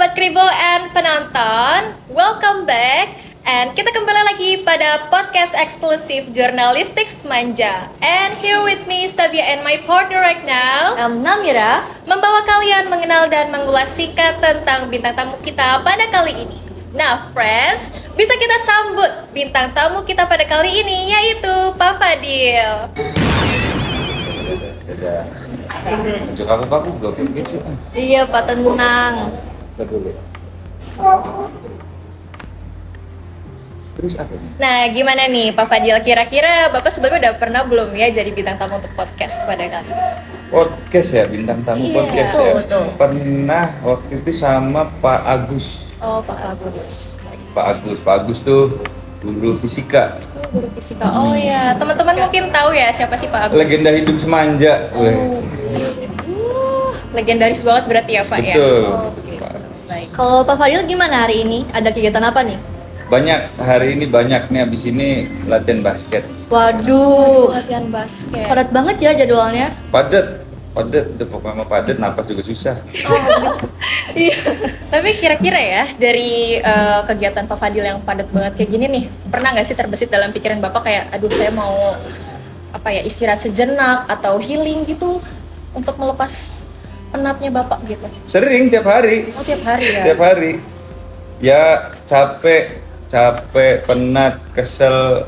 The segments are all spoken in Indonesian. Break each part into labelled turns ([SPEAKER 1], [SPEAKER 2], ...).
[SPEAKER 1] Sobat Kribo and penonton, welcome back. And kita kembali lagi pada podcast eksklusif Jurnalistik Semanja. And here with me is Tavia and my partner right now,
[SPEAKER 2] Namira,
[SPEAKER 1] membawa kalian mengenal dan mengulas singkat tentang bintang tamu kita pada kali ini. Nah friends, bisa kita sambut bintang tamu kita pada kali ini, yaitu Pak Fadil.
[SPEAKER 3] Unjuk aku gak pikir sih.
[SPEAKER 2] iya Pak, tenang.
[SPEAKER 3] Dulu. Terus apa nih?
[SPEAKER 1] Nah gimana nih Pak Fadil, kira-kira Bapak sebelumnya udah pernah belum ya jadi bintang tamu untuk podcast pada kali ini?
[SPEAKER 3] Podcast ya, bintang tamu
[SPEAKER 1] Iya,
[SPEAKER 3] podcast
[SPEAKER 2] betul,
[SPEAKER 3] ya.
[SPEAKER 2] betul.
[SPEAKER 3] Pernah waktu itu sama Pak Agus.
[SPEAKER 1] Oh Pak Agus.
[SPEAKER 3] Pak Agus tuh guru fisika.
[SPEAKER 1] Oh, guru fisika. Oh ya, teman-teman mungkin tahu ya siapa sih Pak Agus?
[SPEAKER 3] Legenda hidup semanja.
[SPEAKER 1] Legendaris banget berarti ya Pak ya.
[SPEAKER 3] Betul.
[SPEAKER 1] Oh, begitu.
[SPEAKER 3] Pak.
[SPEAKER 1] Baik.
[SPEAKER 2] Kalau Pak Fadil gimana hari ini? Ada kegiatan apa nih?
[SPEAKER 3] Hari ini banyak nih, abis ini latihan basket.
[SPEAKER 2] Waduh,
[SPEAKER 1] Latihan basket.
[SPEAKER 2] padat banget ya jadwalnya.
[SPEAKER 3] Padat, udah pokoknya padat, napas juga susah.
[SPEAKER 1] Oh, gitu.
[SPEAKER 2] Iya.
[SPEAKER 1] Tapi kira-kira ya dari kegiatan Pak Fadil yang padat banget kayak gini nih, pernah nggak sih terbesit dalam pikiran Bapak kayak, aduh saya mau istirahat sejenak atau healing gitu untuk melepas penatnya Bapak gitu?
[SPEAKER 3] Sering tiap hari.
[SPEAKER 1] Oh tiap hari ya.
[SPEAKER 3] Tiap hari. Ya capek, penat, kesel,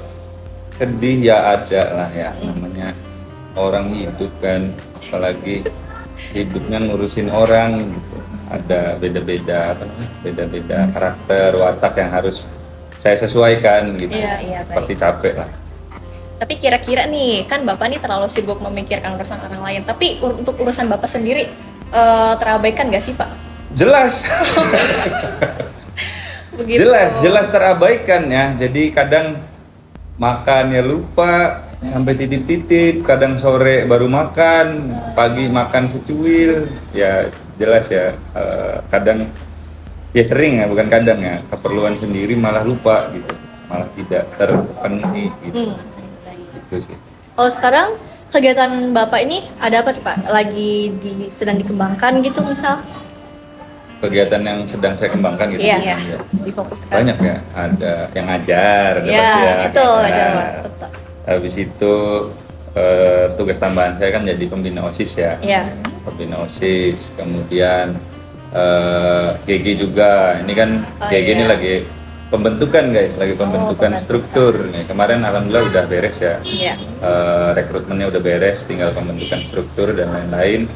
[SPEAKER 3] sedih ya ada lah ya, namanya orang hidup kan, apalagi hidupnya ngurusin orang gitu. Ada beda-beda karakter, watak yang harus saya sesuaikan gitu.
[SPEAKER 1] Iya, baik.
[SPEAKER 3] Pasti capek lah.
[SPEAKER 1] Tapi kira-kira nih, kan Bapak nih terlalu sibuk memikirkan urusan orang lain. Tapi untuk urusan Bapak sendiri, terabaikan gak sih Pak?
[SPEAKER 3] Jelas.
[SPEAKER 1] Begitu.
[SPEAKER 3] Jelas terabaikan ya. Jadi kadang makannya lupa sampai titip-titip, kadang sore baru makan, pagi makan secuil. Ya jelas ya, kadang ya sering ya, bukan kadang ya, keperluan sendiri malah lupa gitu, malah tidak terpenuhi gitu. Gitu sih.
[SPEAKER 2] Kalau sekarang kegiatan Bapak ini ada apa nih Pak? Sedang dikembangkan gitu misal?
[SPEAKER 3] Kegiatan yang sedang saya kembangkan gitu.
[SPEAKER 2] Iya.
[SPEAKER 3] Ya.
[SPEAKER 2] Difokuskan.
[SPEAKER 3] Banyak ya, ada yang ngajar, ada
[SPEAKER 2] Iya,
[SPEAKER 3] pasti ya,
[SPEAKER 2] itu
[SPEAKER 3] ngajar.
[SPEAKER 2] tetap.
[SPEAKER 3] Habis itu tugas tambahan saya kan jadi pembina OSIS ya.
[SPEAKER 2] Iya.
[SPEAKER 3] Pembina OSIS, kemudian GG juga. Ini kan GG ini
[SPEAKER 2] iya.
[SPEAKER 3] lagi pembentukan guys, lagi pembentukan struktur. Nih, kemarin alhamdulillah udah beres ya.
[SPEAKER 2] Iya.
[SPEAKER 3] Rekrutmennya udah beres, tinggal pembentukan struktur dan lain-lain.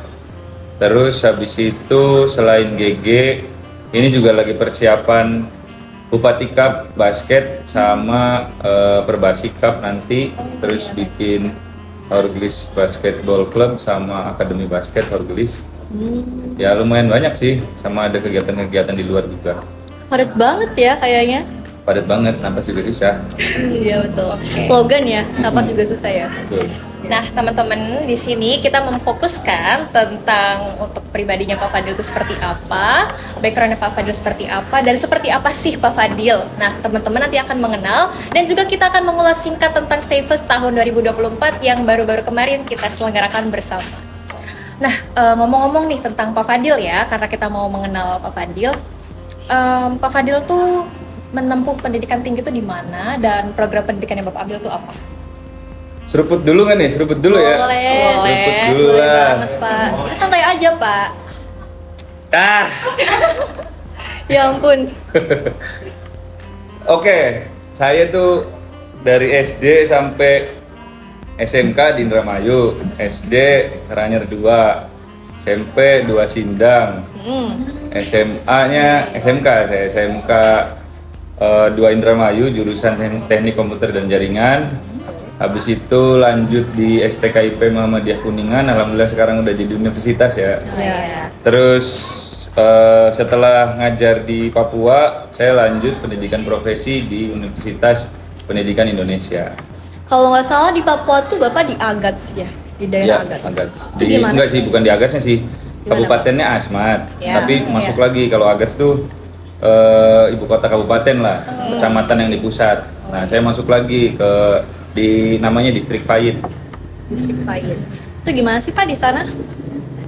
[SPEAKER 3] Terus habis itu selain GG, ini juga lagi persiapan Bupati Cup basket sama Perbasi Cup nanti. Terus bikin Horglis Basketball Club sama Akademi Basket Horglis. Ya lumayan banyak sih, sama ada kegiatan-kegiatan di luar juga.
[SPEAKER 2] Padat banget ya kayaknya.
[SPEAKER 3] Padat banget, napas juga susah.
[SPEAKER 2] Iya betul.
[SPEAKER 1] Oke.
[SPEAKER 2] Slogan ya, napas juga susah ya.
[SPEAKER 3] Betul.
[SPEAKER 1] Nah, teman-teman, di sini kita memfokuskan tentang untuk pribadinya Pak Fadil itu seperti apa, backgroundnya Pak Fadil seperti apa, dan seperti apa sih Pak Fadil. Nah, teman-teman nanti akan mengenal, dan juga kita akan mengulas singkat tentang Stay First tahun 2024 yang baru-baru kemarin kita selenggarakan bersama. Nah, ngomong-ngomong nih tentang Pak Fadil ya, karena kita mau mengenal Pak Fadil. Pak Fadil tuh menempuh pendidikan tinggi itu di mana, dan program pendidikan yang Bapak ambil tuh apa?
[SPEAKER 3] Seruput dulu kan nih, seruput dulu ya. Seruput dulu
[SPEAKER 2] Boleh
[SPEAKER 3] lah.
[SPEAKER 2] banget Pak. Kita santai aja Pak.
[SPEAKER 3] Ah.
[SPEAKER 2] Ya ampun.
[SPEAKER 3] Oke, saya tuh dari SD sampai SMK di Indramayu, SD Karanganyar 2, SMP 2 Sindang, SMA-nya SMK, saya SMK 2 Indramayu, jurusan Teknik Komputer dan Jaringan. Habis itu lanjut di STKIP Muhammadiyah Kuningan, alhamdulillah sekarang udah jadi universitas ya.
[SPEAKER 2] Iya.
[SPEAKER 3] Terus setelah ngajar di Papua, saya lanjut pendidikan profesi di Universitas Pendidikan Indonesia.
[SPEAKER 2] Kalau nggak salah di Papua tuh Bapak di Agats ya, di daerah
[SPEAKER 3] Ya,
[SPEAKER 2] Agats.
[SPEAKER 3] Agats.
[SPEAKER 2] Itu gimana?
[SPEAKER 3] Enggak sih, bukan di Agatsnya sih.
[SPEAKER 2] Gimana,
[SPEAKER 3] Kabupatennya Asmat,
[SPEAKER 2] Ya,
[SPEAKER 3] tapi masuk lagi kalau Agats tuh ibu kota kabupaten lah, kecamatan yang di pusat. Nah, saya masuk lagi di namanya Distrik Fayid.
[SPEAKER 2] Distrik Fayid. Itu gimana sih Pak di sana?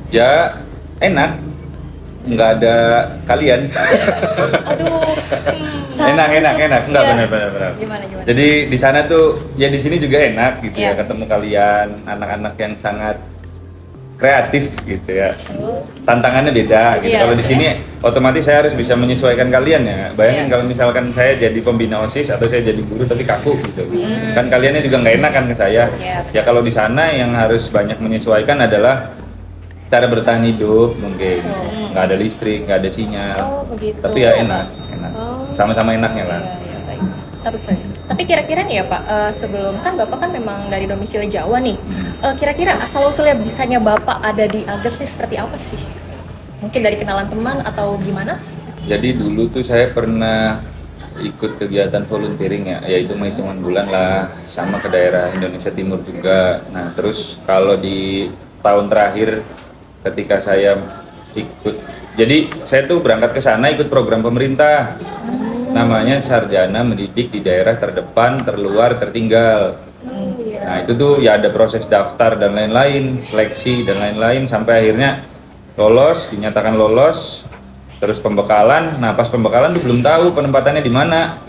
[SPEAKER 3] Ya, enak. nggak ada kalian.
[SPEAKER 1] Aduh,
[SPEAKER 2] Sangat
[SPEAKER 3] enak,
[SPEAKER 2] masuk.
[SPEAKER 3] enggak
[SPEAKER 2] Iya.
[SPEAKER 3] benar.
[SPEAKER 2] Gimana?
[SPEAKER 3] Jadi di sana tuh ya di sini juga enak gitu ya
[SPEAKER 2] Iya.
[SPEAKER 3] ketemu kalian anak-anak yang sangat kreatif gitu ya. Tantangannya beda gitu.
[SPEAKER 2] Iya.
[SPEAKER 3] Kalau di sini otomatis saya harus bisa menyesuaikan kalian ya. Bayangin
[SPEAKER 2] Iya.
[SPEAKER 3] kalau misalkan saya jadi pembina OSIS atau saya jadi guru tapi kaku gitu. Kan kaliannya juga nggak enak kan ke saya.
[SPEAKER 1] Iya.
[SPEAKER 3] Ya kalau di sana yang harus banyak menyesuaikan adalah cara bertahan hidup mungkin. Nggak ada listrik, nggak ada sinyal.
[SPEAKER 1] Oh, begitu.
[SPEAKER 3] Tapi ya enak.
[SPEAKER 2] Oh.
[SPEAKER 3] Sama-sama enaknya lah.
[SPEAKER 1] Ya, baik. Tapi kira-kira nih ya Pak, sebelum kan Bapak kan memang dari domisili Jawa nih. Kira-kira asal-usulnya bisanya Bapak ada di Algers nih seperti apa sih? Mungkin dari kenalan teman atau gimana?
[SPEAKER 3] Jadi dulu tuh saya pernah ikut kegiatan volunteering ya, yaitu hitungan bulan lah, sama ke daerah Indonesia Timur juga. Nah terus kalau di tahun terakhir ketika saya ikut, jadi saya tuh berangkat ke sana ikut program pemerintah, namanya Sarjana Mendidik di Daerah Terdepan, Terluar, Tertinggal. Nah itu tuh ya ada proses daftar dan lain-lain, seleksi dan lain-lain sampai akhirnya lolos, dinyatakan lolos, terus pembekalan. Nah pas pembekalan tuh belum tahu penempatannya di mana.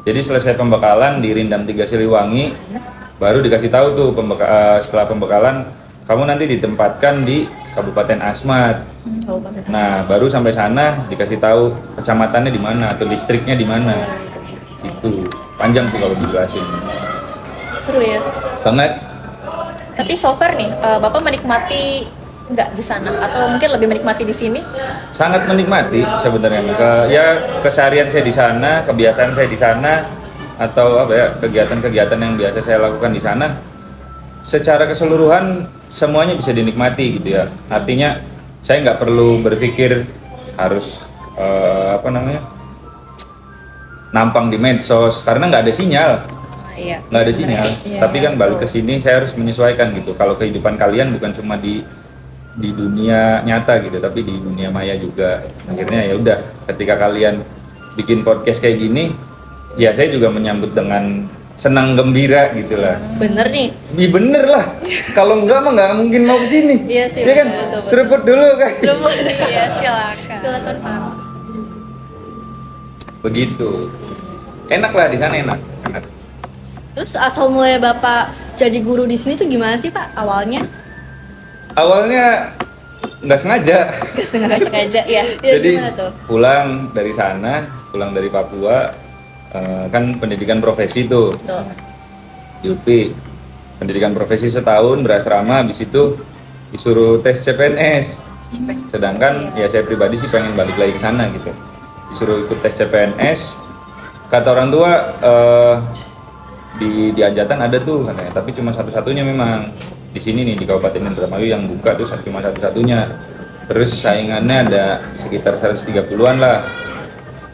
[SPEAKER 3] Jadi selesai pembekalan di Rindam 3 Siliwangi, baru dikasih tahu tuh setelah pembekalan kamu nanti ditempatkan di Kabupaten Asmat.
[SPEAKER 2] Kabupaten
[SPEAKER 3] Nah baru sampai sana dikasih tahu kecamatannya di mana atau distriknya di mana. Itu panjang sih kalau dijelasin.
[SPEAKER 2] Seru ya.
[SPEAKER 3] Banget.
[SPEAKER 1] Tapi so far nih, Bapak menikmati nggak di sana? Atau mungkin lebih menikmati di sini?
[SPEAKER 3] Sangat menikmati sebenarnya. Keseharian saya di sana, kebiasaan saya di sana, atau apa ya kegiatan-kegiatan yang biasa saya lakukan di sana, secara keseluruhan semuanya bisa dinikmati gitu ya. Artinya saya nggak perlu berpikir harus nampang di medsos karena nggak ada sinyal.
[SPEAKER 1] Iya.
[SPEAKER 3] Nggak ada sinyal.
[SPEAKER 2] Iya,
[SPEAKER 3] Tapi kan balik ke
[SPEAKER 2] betul.
[SPEAKER 3] sini saya harus menyesuaikan gitu. Kalau kehidupan kalian bukan cuma di dunia nyata gitu, tapi di dunia maya juga. Akhirnya ya udah, ketika kalian bikin podcast kayak gini, ya saya juga menyambut dengan senang gembira gitu lah.
[SPEAKER 2] Bener nih.
[SPEAKER 3] Iya bener lah. Kalau enggak mah nggak mungkin mau kesini.
[SPEAKER 2] Iya sih,
[SPEAKER 3] Iya kan?
[SPEAKER 2] betul.
[SPEAKER 3] Seruput dulu kan.
[SPEAKER 1] Iya, silakan.
[SPEAKER 2] Silakan Pak.
[SPEAKER 3] Begitu. Enak lah di sana enak. Enak.
[SPEAKER 2] Terus asal mulai Bapak jadi guru di sini tuh gimana sih Pak awalnya?
[SPEAKER 3] Awalnya nggak sengaja.
[SPEAKER 1] Nggak sengaja ya.
[SPEAKER 2] Ya,
[SPEAKER 3] Jadi
[SPEAKER 2] gimana tuh?
[SPEAKER 3] pulang dari sana, pulang dari Papua, kan pendidikan profesi tuh
[SPEAKER 2] Tuh.
[SPEAKER 3] di UPI. Pendidikan profesi setahun berasrama, habis itu disuruh tes CPNS. Sedangkan ya saya pribadi sih pengen balik lagi ke sana gitu. Disuruh ikut tes CPNS. Kata orang tua di Anjatan ada tuh katanya, tapi cuma satu-satunya memang di sini nih di Kabupaten Indramayu yang buka tuh cuma satu-satunya. Terus saingannya ada sekitar 130-an lah.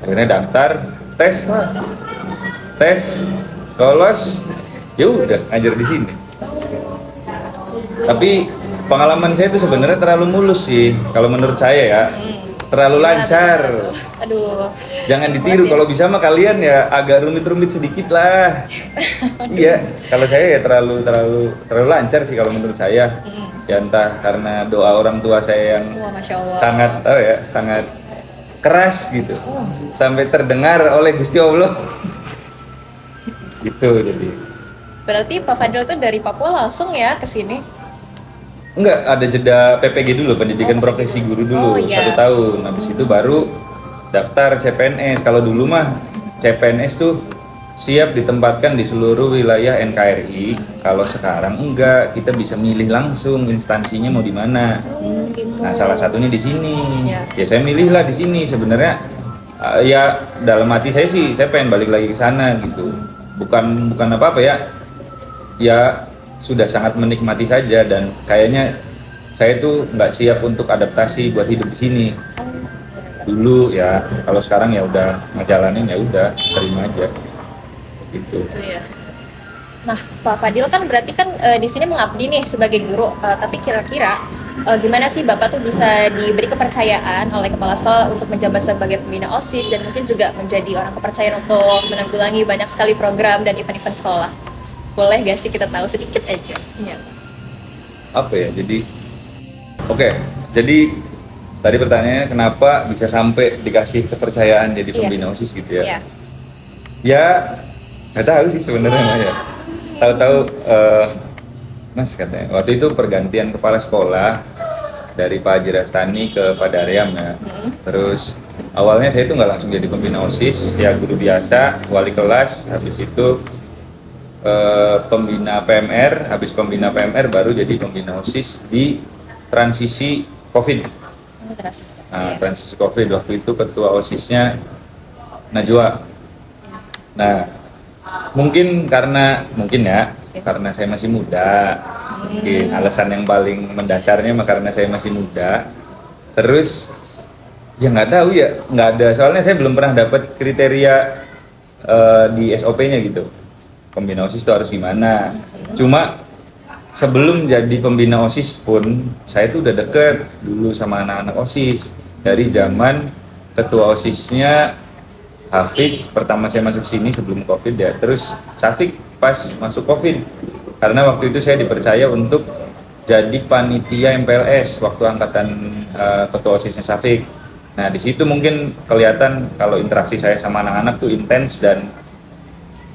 [SPEAKER 3] Akhirnya daftar, tes, lolos, ya udah ngajar di sini. Tapi pengalaman saya itu sebenarnya terlalu mulus sih, kalau menurut saya ya, terlalu lancar.
[SPEAKER 1] Aduh.
[SPEAKER 3] Jangan ditiru, kalau bisa mah kalian ya agak rumit-rumit sedikit lah. Iya, kalau saya ya terlalu lancar sih kalau menurut saya. Ya entah karena doa orang tua saya yang
[SPEAKER 1] Wah, Masya Allah.
[SPEAKER 3] sangat keras gitu, sampai terdengar oleh Gusti Allah. Gitu jadi.
[SPEAKER 1] Berarti Pak Fadil tuh dari Papua langsung ya ke sini?
[SPEAKER 3] Enggak, ada jeda PPG dulu, pendidikan profesi guru dulu,
[SPEAKER 1] Oh, iya.
[SPEAKER 3] 1 tahun. Habis itu baru daftar CPNS. Kalau dulu mah CPNS tuh siap ditempatkan di seluruh wilayah NKRI. Kalau sekarang enggak, kita bisa milih langsung instansinya mau di mana.
[SPEAKER 1] Gitu.
[SPEAKER 3] Nah, salah satunya di sini.
[SPEAKER 1] Iya.
[SPEAKER 3] Ya saya milih lah di sini. Sebenarnya ya dalam hati saya sih saya pengen balik lagi ke sana gitu. Bukan apa-apa ya. Ya sudah sangat menikmati saja dan kayaknya saya tuh nggak siap untuk adaptasi buat hidup di sini. Dulu ya, kalau sekarang ya udah ngejalanin ya udah terima aja. Gitu.
[SPEAKER 2] Itu ya.
[SPEAKER 1] Nah, Pak Fadil kan berarti kan di sini mengabdi nih sebagai guru, tapi kira-kira gimana sih Bapak tuh bisa diberi kepercayaan oleh kepala sekolah untuk menjabat sebagai pembina OSIS dan mungkin juga menjadi orang kepercayaan untuk menanggulangi banyak sekali program dan event-event sekolah? Boleh gak sih kita tahu sedikit aja? Iya.
[SPEAKER 3] Apa ya, jadi oke, jadi tadi pertanyaannya kenapa bisa sampai dikasih kepercayaan jadi
[SPEAKER 1] Iya.
[SPEAKER 3] pembina OSIS gitu ya?
[SPEAKER 2] Ya.
[SPEAKER 3] Ya, nggak tahu sih sebenarnya Mas ya. Tahu-tahu Mas katanya waktu itu pergantian kepala sekolah dari Pak Haji Rastani ke Pak Daryam ya. Terus awalnya saya itu nggak langsung jadi pembina OSIS, ya guru biasa, wali kelas, habis itu pembina PMR, habis pembina PMR baru jadi pembina OSIS di transisi COVID.
[SPEAKER 1] Ini terasa
[SPEAKER 3] Nah, transisi COVID waktu itu ketua OSISnya Najwa. Nah, mungkin karena saya masih muda, mungkin alasan yang paling mendasarnya karena saya masih muda. Terus ya nggak tahu ya, nggak ada, soalnya saya belum pernah dapat kriteria di SOP-nya gitu. Pembina OSIS itu harus gimana? Cuma sebelum jadi pembina OSIS pun saya tuh udah deket dulu sama anak-anak OSIS dari zaman ketua OSISnya Hafiz pertama saya masuk sini sebelum COVID ya, terus Syafiq pas masuk COVID, karena waktu itu saya dipercaya untuk jadi panitia MPLS waktu angkatan ketua OSISnya Syafiq. Nah di situ mungkin kelihatan kalau interaksi saya sama anak-anak tuh intens dan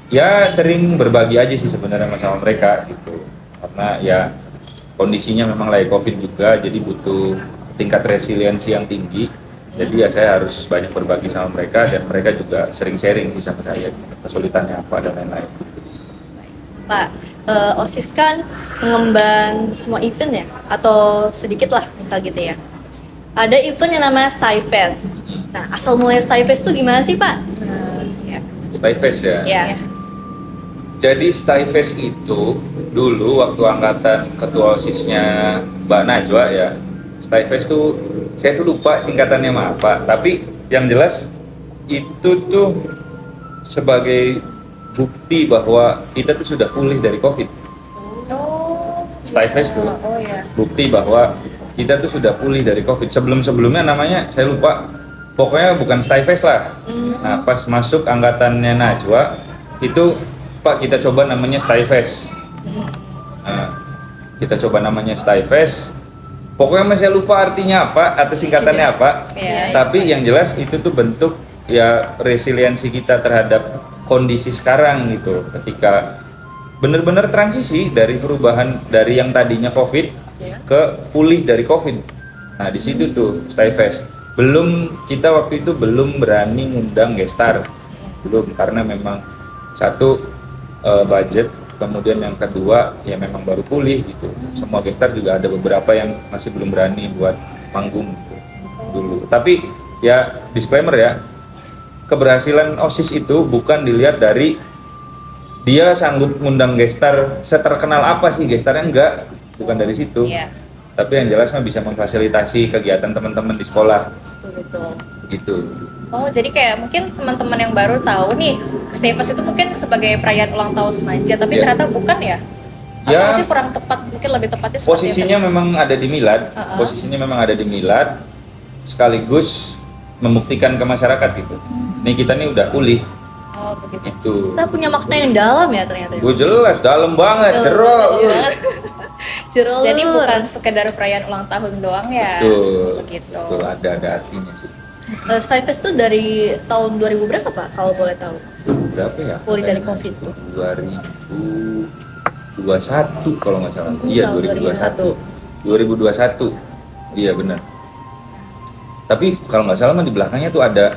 [SPEAKER 3] ya sering berbagi aja sih sebenarnya sama mereka gitu, karena ya kondisinya memang lagi COVID juga, jadi butuh tingkat resiliensi yang tinggi. Jadi ya saya harus banyak berbagi sama mereka dan mereka juga sering sharing sih sama saya kesulitannya apa dan lain-lain.
[SPEAKER 2] Pak, OSIS kan mengemban semua event ya, atau sedikit lah misal gitu ya. Ada event yang namanya StyFest. Nah, asal mulai StyFest itu gimana sih Pak? Ya.
[SPEAKER 3] StyFest ya.
[SPEAKER 2] Ya.
[SPEAKER 3] Jadi StyFest itu dulu waktu angkatan ketua OSISnya Mbak Najwa ya, StyFest tuh saya tuh lupa singkatannya apa, tapi yang jelas itu tuh sebagai bukti bahwa kita tuh sudah pulih dari COVID.
[SPEAKER 1] Oh.
[SPEAKER 3] StyFest tuh.
[SPEAKER 1] Oh ya.
[SPEAKER 3] Bukti bahwa kita tuh sudah pulih dari COVID. Sebelum-sebelumnya namanya saya lupa, pokoknya bukan StyFest lah. Nah pas masuk angkatannya Najwa itu Pak kita coba namanya StyFest. Nah, kita coba namanya StyFest. Pokoknya masih lupa artinya apa atau singkatannya apa.
[SPEAKER 1] Iya.
[SPEAKER 3] Tapi yang jelas itu tuh bentuk ya resiliensi kita terhadap kondisi sekarang gitu. Ketika benar-benar transisi dari perubahan dari yang tadinya COVID ke pulih dari COVID. Nah di situ tuh StyFest. Kita waktu itu belum berani ngundang gestar, belum, karena memang satu budget, kemudian yang kedua ya memang baru pulih gitu. Semua gestar juga ada beberapa yang masih belum berani buat panggung gitu, dulu. Tapi ya disclaimer ya, keberhasilan OSIS itu bukan dilihat dari dia sanggup ngundang gestar seterkenal apa sih gestarnya, enggak, bukan dari situ.
[SPEAKER 1] Iya.
[SPEAKER 3] Tapi yang jelas mah bisa memfasilitasi kegiatan teman-teman di sekolah
[SPEAKER 2] Betul.
[SPEAKER 3] gitu.
[SPEAKER 1] Oh, jadi kayak mungkin teman-teman yang baru tahu nih, StyFest itu mungkin sebagai perayaan ulang tahun Semanja, tapi
[SPEAKER 3] Iya.
[SPEAKER 1] ternyata bukan ya?
[SPEAKER 3] Ya.
[SPEAKER 1] Atau sih kurang tepat, mungkin lebih tepatnya seperti
[SPEAKER 3] Posisinya memang ada di Milad, posisinya memang ada di Milad, sekaligus membuktikan ke masyarakat gitu. Nih kita nih udah pulih
[SPEAKER 1] Oh, begitu.
[SPEAKER 3] gitu.
[SPEAKER 2] Kita punya makna yang dalam ya ternyata.
[SPEAKER 3] Gue jelas dalam banget, cerot.
[SPEAKER 2] Jerolur.
[SPEAKER 1] Jadi bukan sekedar perayaan ulang tahun doang ya?
[SPEAKER 3] Betul.
[SPEAKER 1] Begitu.
[SPEAKER 3] Betul, ada artinya sih.
[SPEAKER 2] StyFest tuh dari tahun 2000 berapa Pak kalau boleh tahu?
[SPEAKER 3] Berapa ya?
[SPEAKER 2] Pulih dari COVID.
[SPEAKER 3] 2021 kalau nggak salah. Iya,
[SPEAKER 2] Tahun
[SPEAKER 3] 2021. Iya benar. Tapi kalau nggak salah mah di belakangnya tuh ada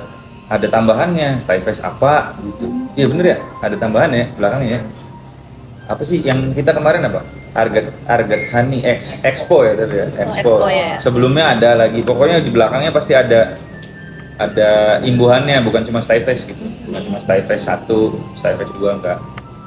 [SPEAKER 3] tambahannya, StyFest apa gitu. Iya bener ya, ada tambahannya belakangnya ya. Apa sih yang kita kemarin apa? Argat Sani Expo ya tadi ya.
[SPEAKER 2] Expo ya.
[SPEAKER 3] Sebelumnya ada lagi. Pokoknya di belakangnya pasti ada imbuhannya, bukan cuma StyFest gitu. Bukan cuma StyFest 1, StyFest 2 enggak.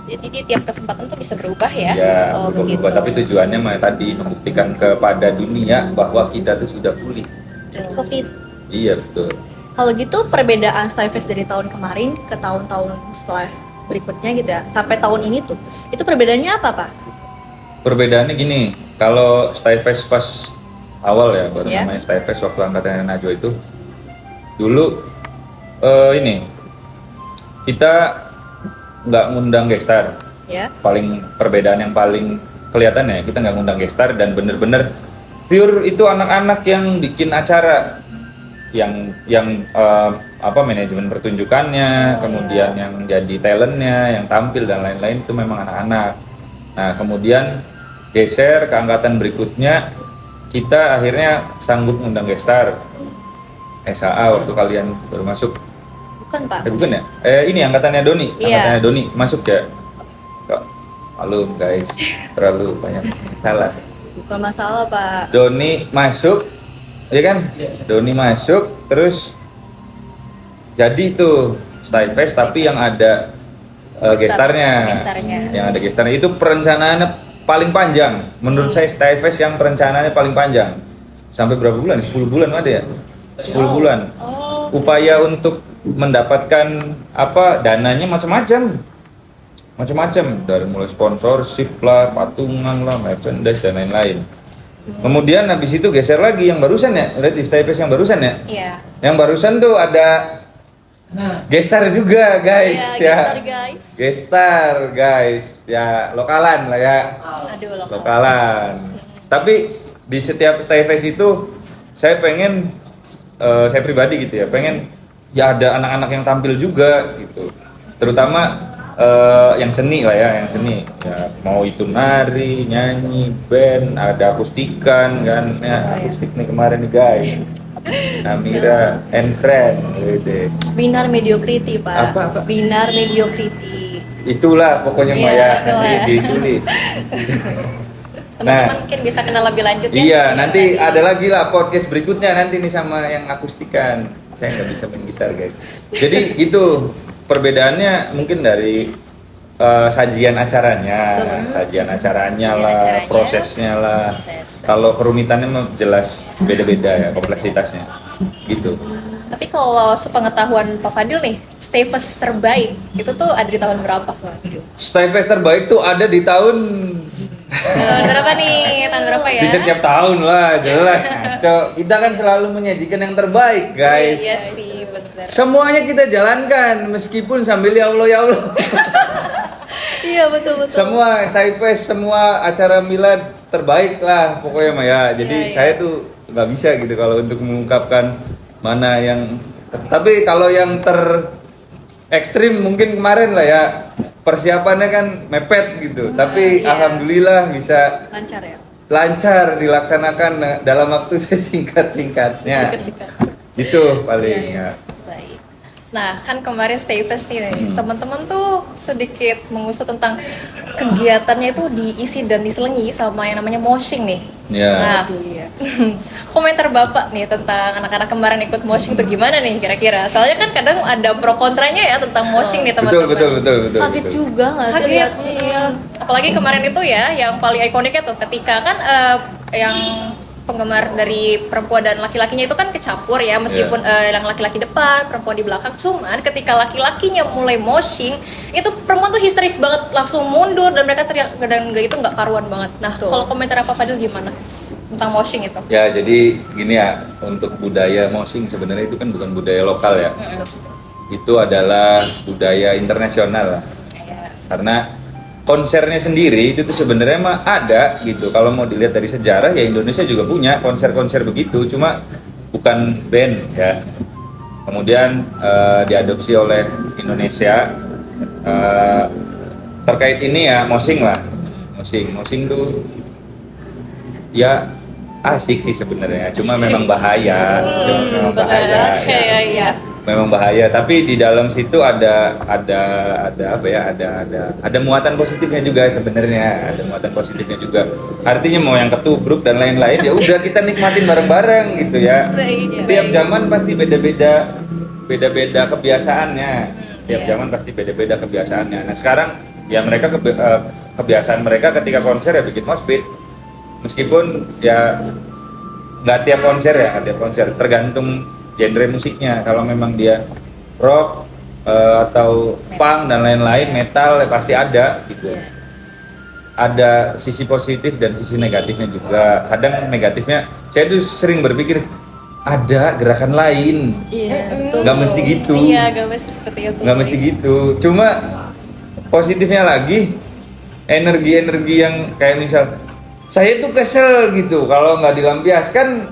[SPEAKER 1] Jadi di tiap kesempatan tuh bisa berubah ya?
[SPEAKER 3] Ya,
[SPEAKER 1] Oh,
[SPEAKER 3] berubah.
[SPEAKER 1] begitu.
[SPEAKER 3] Tapi tujuannya mah tadi membuktikan kepada dunia bahwa kita tuh sudah pulih.
[SPEAKER 2] Dari COVID.
[SPEAKER 3] Iya betul.
[SPEAKER 2] Kalau gitu perbedaan StyFest dari tahun kemarin ke tahun-tahun setelah berikutnya gitu ya, sampai tahun ini tuh, itu perbedaannya apa Pak?
[SPEAKER 3] Perbedaannya gini, kalau StyFest pas awal ya, baru
[SPEAKER 2] Ya.
[SPEAKER 3] namanya StyFest waktu angkatan Najwa itu, dulu ini kita nggak ngundang gestar.
[SPEAKER 2] Ya.
[SPEAKER 3] Perbedaan yang paling kelihatan ya, kita nggak ngundang gestar dan bener-bener pure itu anak-anak yang bikin acara, yang manajemen pertunjukannya, kemudian yang jadi talentnya, yang tampil dan lain-lain itu memang anak-anak. Nah kemudian geser ke angkatan berikutnya, kita akhirnya sanggup ngundang gestar SAA waktu kalian baru masuk.
[SPEAKER 2] Bukan Pak.
[SPEAKER 3] Bukan ya? Ini angkatannya Doni,
[SPEAKER 2] Iya.
[SPEAKER 3] angkatannya Doni masuk ya. Kok malu guys, terlalu banyak salah.
[SPEAKER 2] Bukan masalah Pak.
[SPEAKER 3] Doni masuk, ya kan? Doni masuk, terus jadi tuh Styfest tapi yang ada gestarnya.
[SPEAKER 1] Gestarnya.
[SPEAKER 3] Yang ada gestarnya itu perencanaannya paling panjang. Menurut saya Styfest yang perencanaannya paling panjang. Sampai berapa bulan? 10 bulan ada ya? 10 bulan. Upaya untuk mendapatkan dananya macam-macam. Macam-macam, dari mulai sponsorship lah, patungan lah, merchandise dan lain-lain. Kemudian habis itu geser lagi yang barusan ya, lihat di Styfest yang barusan ya.
[SPEAKER 1] Iya.
[SPEAKER 3] Yang barusan tuh ada gestar juga guys,
[SPEAKER 2] Iya,
[SPEAKER 3] ya.
[SPEAKER 2] gestar, guys.
[SPEAKER 3] Gestar guys, ya lokalan lah ya.
[SPEAKER 1] Aduh loh.
[SPEAKER 3] Lokalan. Tapi di setiap Styfest itu saya pengen, saya pribadi gitu ya, pengen ya ada anak-anak yang tampil juga gitu. Terutama yang seni lah ya, yang seni. Ya, mau itu nari, nyanyi, band, ada akustikan kan. Ya, akustik nih kemarin nih guys. Amira and friend gitu.
[SPEAKER 2] Binar mediocrity Pak.
[SPEAKER 3] Apa?
[SPEAKER 2] Binar mediocrity.
[SPEAKER 3] Itulah pokoknya
[SPEAKER 2] Iya,
[SPEAKER 3] Maya
[SPEAKER 1] betul
[SPEAKER 3] nanti
[SPEAKER 1] ya.
[SPEAKER 3] ditulis.
[SPEAKER 1] Teman-teman mungkin bisa kenal lebih lanjut ya.
[SPEAKER 3] Iya, nanti ada lagi lah podcast berikutnya nanti nih sama yang akustikan. Saya nggak bisa main gitar guys. Jadi itu perbedaannya mungkin dari sajian acaranya,
[SPEAKER 1] Sajian
[SPEAKER 3] lah,
[SPEAKER 1] acaranya,
[SPEAKER 3] prosesnya lah.
[SPEAKER 1] proses.
[SPEAKER 3] Kalau kerumitannya mah jelas beda-beda ya kompleksitasnya, gitu.
[SPEAKER 1] Tapi kalau sepengetahuan Pak Fadil nih, Styfest terbaik itu tuh ada di tahun berapa?
[SPEAKER 3] Styfest terbaik tuh ada di tahun
[SPEAKER 1] Tahun berapa nih? Tahun berapa ya?
[SPEAKER 3] di setiap tahun lah jelas. Ngaco. Kita kan selalu menyajikan yang terbaik guys.
[SPEAKER 1] Iya sih, benar.
[SPEAKER 3] Semuanya kita jalankan meskipun sambil ya Allah ya Allah.
[SPEAKER 2] Iya betul.
[SPEAKER 3] Semua Styfest, semua acara milad terbaik lah pokoknya Maya. Jadi saya tuh nggak bisa gitu kalau untuk mengungkapkan mana yang. Tapi kalau yang ekstrim mungkin kemarin lah ya, persiapannya kan mepet gitu. Tapi
[SPEAKER 1] iya.
[SPEAKER 3] alhamdulillah bisa
[SPEAKER 2] Lancar ya.
[SPEAKER 3] lancar dilaksanakan dalam waktu sesingkat-singkatnya. Gitu paling ya.
[SPEAKER 1] Baik. Nah, kan kemarin Styfest nih, teman-teman tuh sedikit mengusut tentang kegiatannya itu diisi dan diselingi sama yang namanya moshing nih.
[SPEAKER 3] Ya.
[SPEAKER 1] Nah, komentar Bapak nih tentang anak-anak kemarin ikut moshing tuh gimana nih kira-kira? Soalnya kan kadang ada pro kontranya ya tentang moshing nih teman-teman.
[SPEAKER 3] Betul.
[SPEAKER 2] Kaget juga nggak sih
[SPEAKER 1] Kaget,
[SPEAKER 2] liatnya?
[SPEAKER 1] iya. Apalagi kemarin itu ya, yang paling ikoniknya tuh ketika kan yang penggemar dari perempuan dan laki-lakinya itu kan kecampur ya, meskipun yang laki-laki depan, perempuan di belakang. Cuman ketika laki-lakinya mulai moshing, itu perempuan tuh histeris banget, langsung mundur dan mereka teriak dan itu nggak karuan banget. Nah, kalau komentar apa Fadil gimana tentang moshing itu?
[SPEAKER 3] Ya jadi gini ya, untuk budaya moshing sebenarnya itu kan bukan budaya lokal ya. Itu adalah budaya internasional lah. Karena konsernya sendiri itu tuh sebenarnya mah ada gitu. Kalau mau dilihat dari sejarah ya Indonesia juga punya konser-konser begitu, cuma bukan band ya. Kemudian diadopsi oleh Indonesia terkait ini ya moshing lah. Moshing tuh ya asik sih sebenarnya, cuma memang bahaya. Memang bahaya.
[SPEAKER 1] Iya.
[SPEAKER 3] Memang bahaya, tapi di dalam situ ada apa ya, ada muatan positifnya juga sebenarnya, ada muatan positifnya juga. Artinya mau yang ketubruk dan lain-lain ya udah kita nikmatin bareng-bareng gitu ya. Tiap zaman pasti beda-beda kebiasaannya. Tiap zaman pasti beda-beda kebiasaannya. Nah sekarang ya mereka kebiasaan mereka ketika konser ya bikin mosh pit. Meskipun ya nggak tiap konser ya, tergantung genre musiknya. Kalau memang dia rock atau punk dan lain-lain, metal ya pasti ada gitu. Ada sisi positif dan sisi negatifnya juga. Kadang negatifnya, saya tuh sering berpikir ada gerakan lain.
[SPEAKER 2] Iya betul.
[SPEAKER 3] Nggak mesti gitu.
[SPEAKER 1] Iya, nggak mesti seperti itu.
[SPEAKER 3] Nggak mesti gitu. Cuma positifnya lagi, energi-energi yang kayak misal saya tuh kesel gitu kalau nggak dilampiaskan,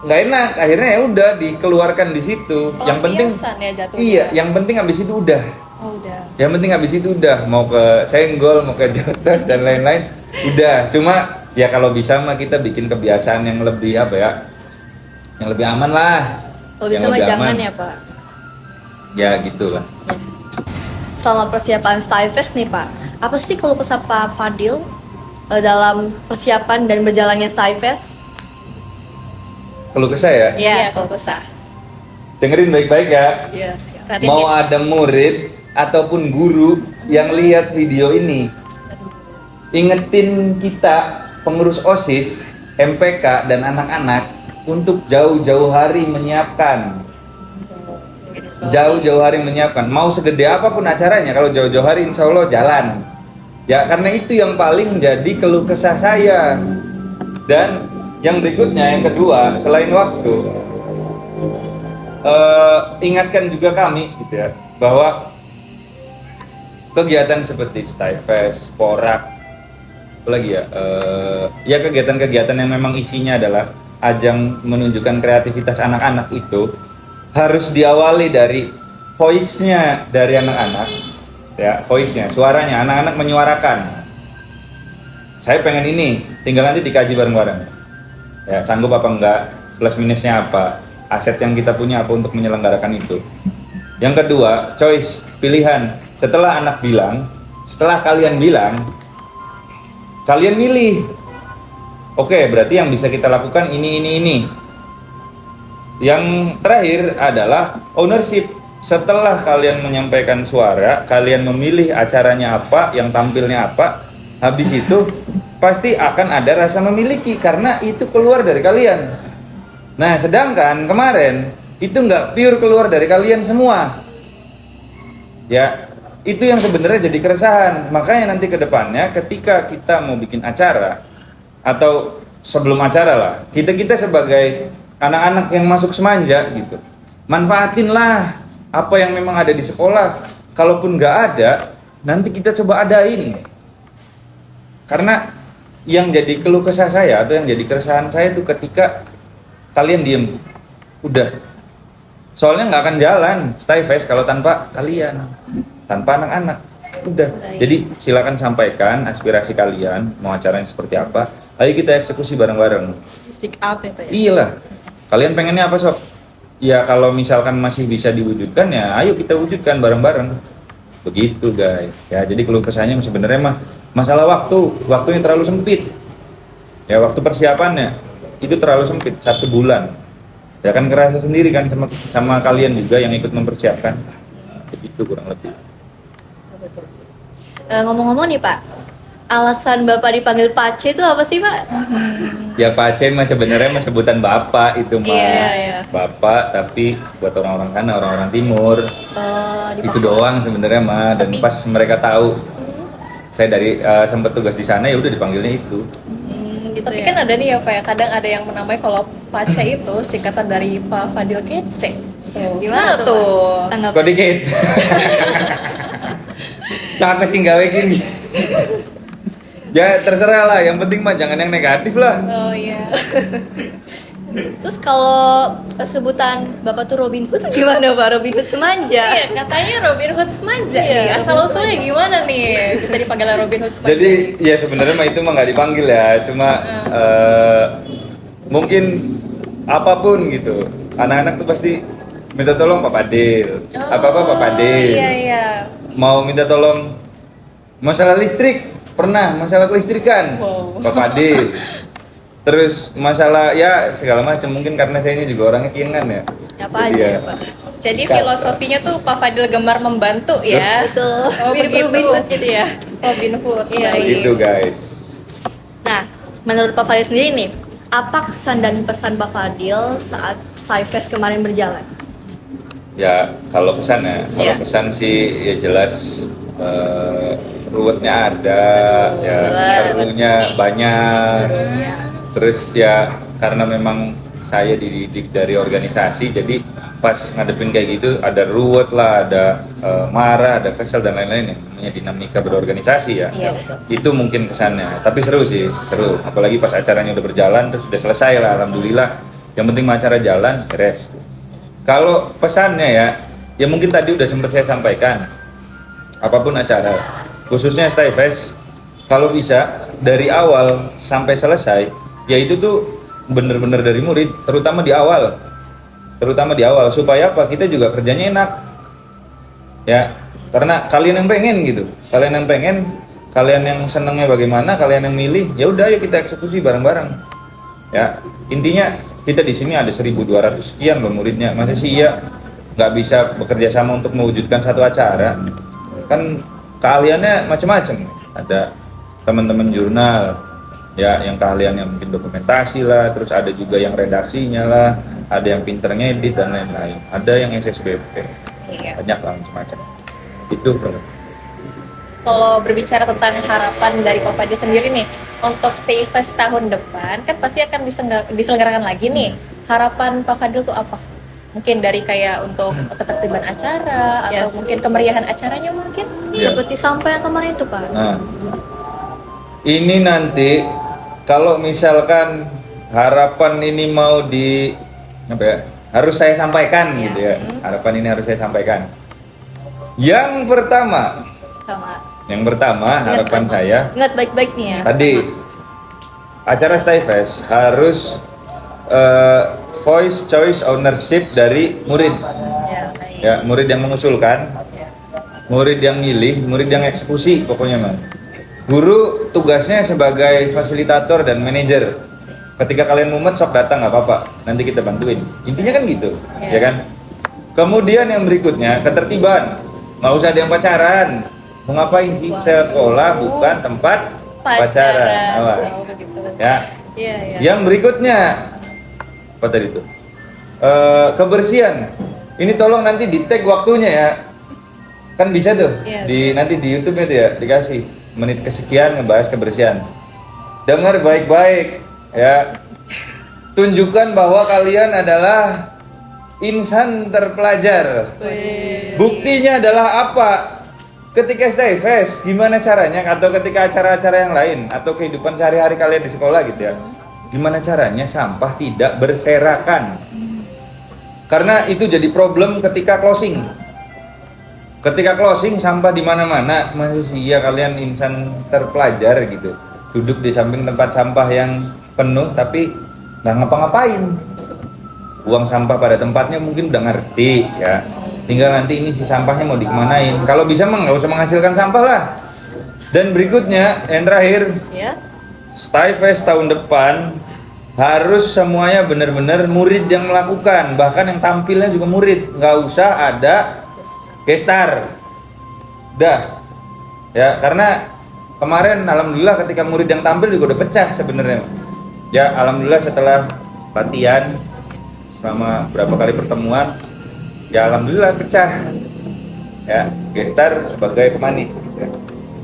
[SPEAKER 3] nggak enak. Akhirnya ya udah dikeluarkan di situ. Yang penting
[SPEAKER 1] Pelampiasan ya jatuhnya.
[SPEAKER 3] iya, yang penting habis itu udah.
[SPEAKER 1] Oh, udah.
[SPEAKER 3] Yang penting habis itu udah, mau ke senggol, mau ke jotos dan lain-lain, udah. Cuma ya kalau bisa mah kita bikin kebiasaan yang lebih apa ya, yang lebih aman lah.
[SPEAKER 2] Kalau
[SPEAKER 3] Yang
[SPEAKER 2] bisa mah
[SPEAKER 3] lebih
[SPEAKER 2] jangan
[SPEAKER 3] aman.
[SPEAKER 2] ya Pak.
[SPEAKER 3] Ya gitulah.
[SPEAKER 2] Selama persiapan Skyfest nih Pak, apa sih kalau kesah Pak Fadil dalam persiapan dan berjalannya Skyfest?
[SPEAKER 3] Kalau ke saya,
[SPEAKER 1] Iya, kalau kesah.
[SPEAKER 3] dengerin baik-baik ya.
[SPEAKER 1] Iya, siap. Perhatiin,
[SPEAKER 3] Mau
[SPEAKER 1] guys.
[SPEAKER 3] ada murid ataupun guru yang lihat video ini, ingetin kita pengurus OSIS, MPK dan anak-anak untuk jauh-jauh hari menyiapkan.
[SPEAKER 1] Garis bawah.
[SPEAKER 3] Jauh-jauh hari menyiapkan. Mau segede apapun acaranya, kalau jauh-jauh hari insya Allah jalan. Ya karena itu yang paling jadi keluh kesah saya. Dan yang berikutnya, yang kedua, selain waktu, ingatkan juga kami gitu ya, bahwa kegiatan seperti Skyfest, Porak, apalagi ya, ya kegiatan-kegiatan yang memang isinya adalah ajang menunjukkan kreativitas anak-anak itu harus diawali dari voice-nya dari anak-anak, ya voice-nya, suaranya, anak-anak menyuarakan. Saya pengen ini, tinggal nanti dikaji bareng-bareng. Ya, sanggup apa enggak, plus minusnya apa, aset yang kita punya apa untuk menyelenggarakan itu. Yang kedua, choice, pilihan. Setelah anak bilang, setelah kalian bilang, kalian milih. Oke, berarti yang bisa kita lakukan ini. Yang terakhir adalah ownership. Setelah kalian menyampaikan suara, kalian memilih acaranya apa, yang tampilnya apa, habis itu pasti akan ada rasa memiliki karena itu keluar dari kalian. Nah, sedangkan kemarin itu nggak pure keluar dari kalian semua. Ya, itu yang sebenarnya jadi keresahan. Makanya nanti ke depannya ketika kita mau bikin acara atau sebelum acara lah, kita sebagai anak-anak yang masuk semanja gitu, manfaatinlah apa yang memang ada di sekolah. Kalaupun nggak ada, nanti kita coba adain. Karena yang jadi keluh kesah saya atau yang jadi keresahan saya itu ketika kalian diem, udah. Soalnya nggak akan jalan Skyfest kalau tanpa kalian, tanpa anak-anak. Udah. Jadi silakan sampaikan aspirasi kalian, mau acaranya seperti apa. Ayo kita eksekusi bareng-bareng.
[SPEAKER 2] Speak up ya Pak ya?
[SPEAKER 3] Iyalah. Kalian pengennya apa sob? Ya kalau misalkan masih bisa diwujudkan ya ayo kita wujudkan bareng-bareng. Begitu guys. Ya jadi keluh kesahnya sebenarnya mah masalah waktunya terlalu sempit. Ya waktu persiapannya itu terlalu sempit, 1 bulan. Ya kan kerasa sendiri kan sama kalian juga yang ikut mempersiapkan. Begitu kurang lebih.
[SPEAKER 2] Ngomong-ngomong nih Pak, alasan Bapak dipanggil Pace itu apa sih Pak?
[SPEAKER 3] Ya Pak Aceh mah sebenarnya mah sebutan bapak itu mah.
[SPEAKER 2] Iya.
[SPEAKER 3] Bapak tapi buat orang-orang sana, orang-orang timur. Itu
[SPEAKER 2] Dipanggil.
[SPEAKER 3] doang sebenarnya mah. Dan
[SPEAKER 1] Tapi-
[SPEAKER 3] pas mereka tahu saya dari sempat tugas di sana ya udah dipanggilnya itu.
[SPEAKER 2] Gitu
[SPEAKER 1] Tapi
[SPEAKER 2] ya.
[SPEAKER 1] kan ada nih ya Pak ya, kadang ada yang menamai kalau Pace itu singkatan dari Pak Fadil Kece. Tuh.
[SPEAKER 2] Gimana tuh, Pak? Tanggapan?
[SPEAKER 3] Kok dikit? Sampai sih gawe gini. Ya terserah lah, yang penting mah jangan yang negatif lah.
[SPEAKER 1] Oh iya.
[SPEAKER 2] Terus kalau sebutan Bapak tuh Robin Hood gimana Pak? Robin Hood Semanja.
[SPEAKER 1] Iya, katanya Robin Hood Semanja
[SPEAKER 2] Iya,
[SPEAKER 1] nih. Asal
[SPEAKER 2] Robin
[SPEAKER 1] usulnya gimana nih? Bisa dipanggil Robin Hood Semanja.
[SPEAKER 3] Jadi ya sebenarnya mah itu mah nggak dipanggil ya, cuma mungkin apapun gitu. Anak-anak tuh pasti minta tolong Pak Fadil. Apa-apa Pak Fadil.
[SPEAKER 1] Iya, iya.
[SPEAKER 3] Mau minta tolong masalah listrik, pernah masalah kelistrikan
[SPEAKER 1] Wow.
[SPEAKER 3] Pak Fadil. Terus masalah ya segala macam, mungkin karena saya ini juga orangnya kiengan ya.
[SPEAKER 2] Apa aja
[SPEAKER 3] Iya.
[SPEAKER 2] ya Pak?
[SPEAKER 1] Jadi
[SPEAKER 3] Kata.
[SPEAKER 1] filosofinya tuh Pak Fadil gemar membantu ya.
[SPEAKER 2] Betul.
[SPEAKER 1] Oh,
[SPEAKER 2] Mirip
[SPEAKER 1] begitu.
[SPEAKER 2] Robin Hood gitu ya.
[SPEAKER 1] Robin Hood.
[SPEAKER 2] Iya,
[SPEAKER 1] baik.
[SPEAKER 3] Gitu guys.
[SPEAKER 2] Nah, menurut Pak Fadil sendiri nih, apa kesan dan pesan Pak Fadil saat Skyfest kemarin berjalan?
[SPEAKER 3] Ya kalau kesan ya, kalau
[SPEAKER 2] Iya.
[SPEAKER 3] kesan sih ya jelas ruwetnya ada, ya
[SPEAKER 2] Ruwet.
[SPEAKER 3] serunya banyak. Terus ya karena memang saya dididik dari organisasi, jadi pas ngadepin kayak gitu ada ruwet lah, ada marah, ada kesel dan lain-lain, yang namanya dinamika berorganisasi ya.
[SPEAKER 1] Iya.
[SPEAKER 3] Itu mungkin kesannya, tapi seru sih, seru. Apalagi pas acaranya udah berjalan terus udah selesai lah, alhamdulillah. Yang penting acara jalan, beres. Kalau pesannya ya mungkin tadi udah sempat saya sampaikan. Apapun acara, khususnya STIFest, kalau bisa dari awal sampai selesai, ya itu tuh bener-bener dari murid, terutama di awal supaya apa, kita juga kerjanya enak ya, karena kalian yang pengen gitu, kalian yang senengnya bagaimana, kalian yang milih, ya udah ya kita eksekusi bareng-bareng ya. Intinya kita di sini ada 1.200 sekian loh muridnya, masa sih ya nggak bisa bekerja sama untuk mewujudkan satu acara? Kan keahliannya macam-macam, ada teman-teman jurnal ya yang keahliannya mungkin dokumentasi lah, terus ada juga yang redaksinya lah, ada yang pinter ngedit dan lain-lain, ada yang SSBP,
[SPEAKER 1] Iya.
[SPEAKER 3] banyak lah macam-macam. Itu
[SPEAKER 1] Kalau berbicara tentang harapan dari Pak Fadil sendiri nih untuk STIFest tahun depan, kan pasti akan diselenggarakan lagi nih. Harapan Pak Fadil tuh apa? Mungkin dari kayak untuk ketertiban acara atau
[SPEAKER 2] Yes.
[SPEAKER 1] mungkin kemeriahan acaranya mungkin?
[SPEAKER 3] Iya.
[SPEAKER 2] Seperti sampah yang kemarin itu, Pak.
[SPEAKER 3] nah, ini nanti kalau misalkan harapan ini mau di apa ya, harus saya sampaikan gitu ya. Harapan ini harus saya sampaikan. Yang pertama harapan saya
[SPEAKER 2] Ingat baik-baik nih ya.
[SPEAKER 3] tadi acara STIFest harus voice choice ownership dari murid
[SPEAKER 2] Ya.
[SPEAKER 3] ya, murid yang mengusulkan, murid yang milih, murid yang eksekusi, pokoknya mah. Guru tugasnya sebagai fasilitator dan manajer. Ketika kalian mumet sok datang nggak apa-apa, nanti kita bantuin. Intinya kan gitu, ya kan? Kemudian yang berikutnya ketertiban, nggak usah ada yang pacaran. Mau ngapain sih? Sekolah bukan tempat pacaran. Awas.
[SPEAKER 1] Oh, begitu.
[SPEAKER 3] Ya.
[SPEAKER 2] Iya, iya.
[SPEAKER 3] Yang berikutnya apa tadi itu? Kebersihan. Ini tolong nanti di tag waktunya ya. Kan bisa tuh.
[SPEAKER 2] Iya,
[SPEAKER 3] Nanti di YouTube itu ya dikasih menit kesekian ngebahas kebersihan. Dengar baik-baik ya. Tunjukkan bahwa kalian adalah insan terpelajar. Buktinya adalah apa? Ketika STIFest, gimana caranya? Atau ketika acara-acara yang lain, atau kehidupan sehari-hari kalian di sekolah gitu ya, gimana caranya sampah tidak berserakan? Karena itu jadi problem ketika closing. Ketika closing sampah di mana-mana, masih sih ya kalian insan terpelajar gitu, duduk di samping tempat sampah yang penuh tapi nggak ngapa-ngapain. Buang sampah pada tempatnya mungkin udah ngerti ya. Tinggal nanti ini si sampahnya mau dikemanain. Kalau bisa mah nggak usah menghasilkan sampah lah. Dan berikutnya, yang terakhir,
[SPEAKER 2] Ya.
[SPEAKER 3] STIFest tahun depan harus semuanya benar-benar murid yang melakukan. Bahkan yang tampilnya juga murid. Nggak usah ada gestar. Dah. Ya, karena kemarin alhamdulillah ketika murid yang tampil juga udah pecah sebenarnya. Ya, alhamdulillah setelah latihan selama berapa kali pertemuan, ya alhamdulillah pecah ya, gestar sebagai pemanis gitu.